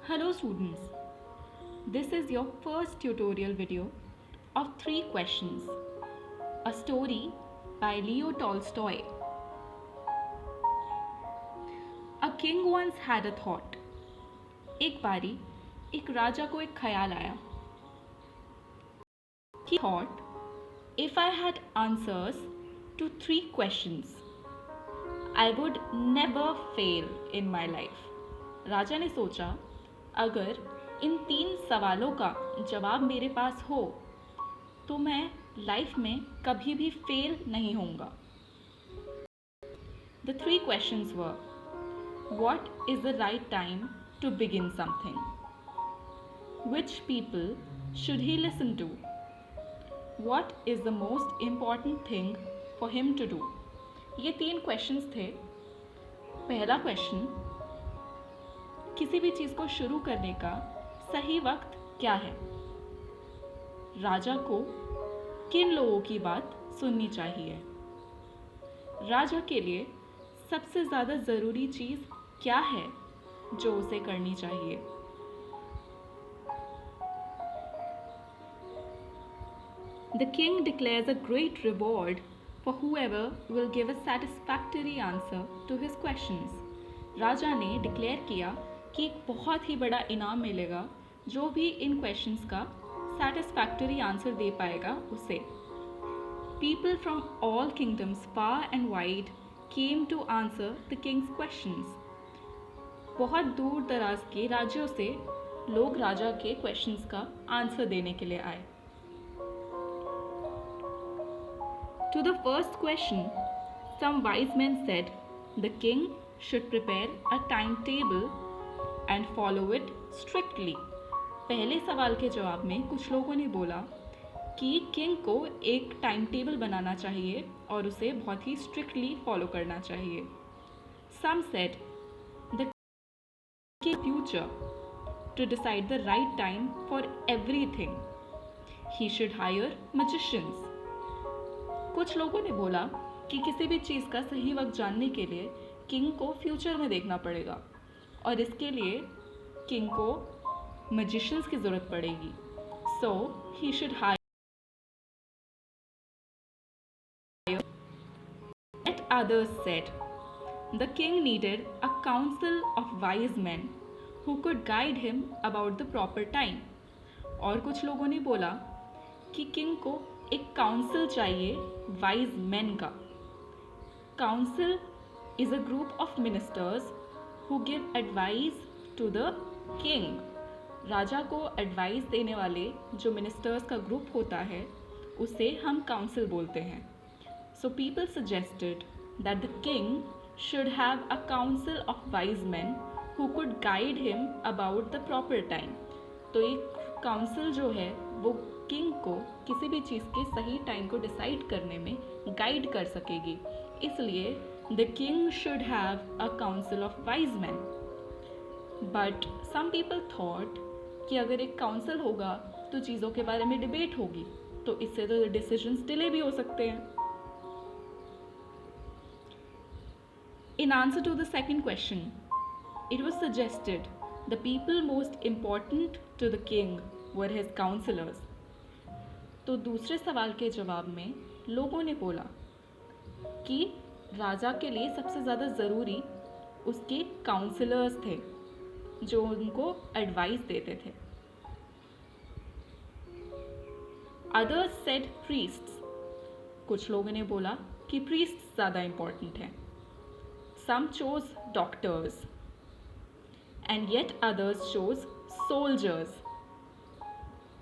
Hello students, this is your first tutorial video of 3 questions, a story by Leo Tolstoy. A king once had a thought. एक बारी एक राजा को एक ख्याल आया. He thought, if I had answers to 3 questions, I would never fail in my life. राजा ने सोचा, अगर इन 3 सवालों का जवाब मेरे पास हो तो मैं लाइफ में कभी भी फेल नहीं होऊंगा. The 3 questions were: what is the right time to begin something? Which people should he listen to? What is the most important thing for him to do? ये 3 क्वेश्चंस थे. पहला क्वेश्चन, किसी भी चीज़ को शुरू करने का सही वक्त क्या है? राजा को किन लोगों की बात सुननी चाहिए? राजा के लिए सबसे ज़्यादा ज़रूरी चीज़ क्या है जो उसे करनी चाहिए? The king declares a great reward for whoever will give a satisfactory answer to his questions. राजा ने डिक्लेयर किया कि एक बहुत ही बड़ा इनाम मिलेगा जो भी इन क्वेश्चंस का satisfactory आंसर दे पाएगा उसे. People from all kingdoms far and wide came to answer the king's questions. बहुत दूर दराज के राज्यों से लोग राजा के क्वेश्चंस का आंसर देने के लिए आए. To the first question, some wise men said the king should prepare a timetable and follow it strictly. पहले सवाल के जवाब में कुछ लोगों ने बोला कि किंग को एक टाइम टेबल बनाना चाहिए और उसे बहुत ही स्ट्रिक्टली फॉलो करना चाहिए. Some said the king's future to decide the right time for everything. He should hire magicians. कुछ लोगों ने बोला कि किसी भी चीज़ का सही वक्त जानने के लिए किंग को फ्यूचर में देखना पड़ेगा और इसके लिए किंग को मैजिशियंस की ज़रूरत पड़ेगी. So he should hire. Yet others said the king needed a council of wise men who could guide him about the proper time. और कुछ लोगों ने बोला कि किंग को एक काउंसिल चाहिए वाइज मैन का. Council is a group of ministers who give advice to the king. राजा को एडवाइस देने वाले जो मिनिस्टर्स का ग्रुप होता है उसे हम काउंसिल बोलते हैं. So people suggested that the king should have a council of wise man who could guide him about the proper time. तो एक काउंसिल जो है वो किंग को किसी भी चीज़ के सही टाइम को डिसाइड करने में गाइड कर सकेगी. इसलिए the king should have a council of wise man. But some people thought कि अगर एक काउंसिल होगा तो चीज़ों के बारे में डिबेट होगी तो इससे तो डिसीजंस डिले भी हो सकते हैं. In answer to the second question, it was suggested the people most important to the king were his counselors. तो दूसरे सवाल के जवाब में लोगों ने बोला कि राजा के लिए सबसे ज़्यादा ज़रूरी उसके काउंसलर्स थे जो उनको एडवाइस देते थे. Others said priests. कुछ लोगों ने बोला कि प्रीस्ट्स ज़्यादा इम्पॉर्टेंट हैं. Some chose doctors and yet others chose soldiers.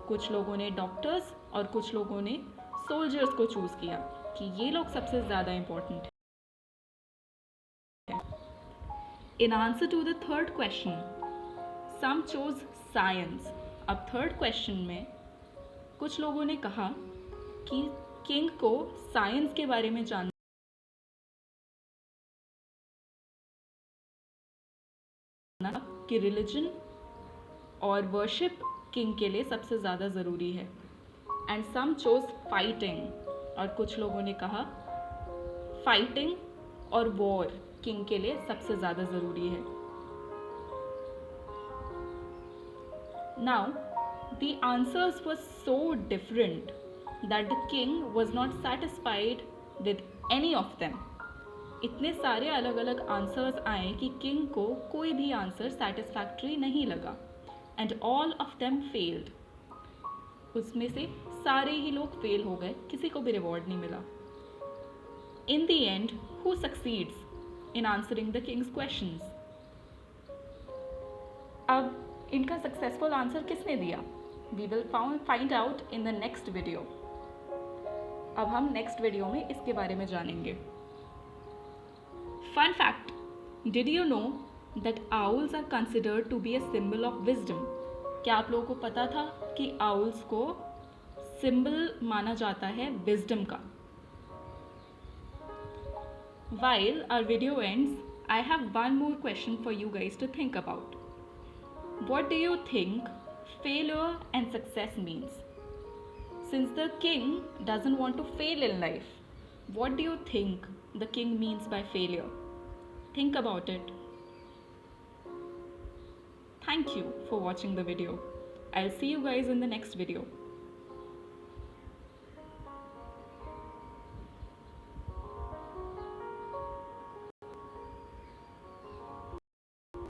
कुछ लोगों ने डॉक्टर्स और कुछ लोगों ने सोल्जर्स को चूज किया कि ये लोग सबसे ज़्यादा इम्पोर्टेंट हैं. In answer to the third question, some chose science. अब थर्ड क्वेश्चन में कुछ लोगों ने कहा कि किंग को साइंस के बारे में जानना कि रिलीजन और वर्शिप किंग के लिए सबसे ज़्यादा ज़रूरी है. And some chose fighting. और कुछ लोगों ने कहा फाइटिंग और वॉर किंग के लिए सबसे ज़्यादा ज़रूरी है. Now, the answers were so different that the king was not satisfied with any of them. इतने सारे अलग अलग आंसर्स आए कि किंग को कोई भी आंसर सेटिस्फैक्ट्री नहीं लगा and all of them failed. उसमें से सारे ही लोग फेल हो गए, किसी को भी रिवॉर्ड नहीं मिला. In the end who succeeds in answering the king's questions? अब इनका सक्सेसफुल आंसर किसने दिया? We will find out in the next video. अब हम नेक्स्ट वीडियो में इसके बारे में जानेंगे. Fun fact, did you know that owls are considered to be a symbol of wisdom? क्या आप लोगों को पता था कि आउल्स को सिंबल माना जाता है विजडम का? While our video ends, I have one more question for you guys to think about. What do you think failure and success means? Since the king doesn't want to fail in life, what do you think the king means by failure? Think about it. Thank you for watching the video. I'll see you guys in the next video.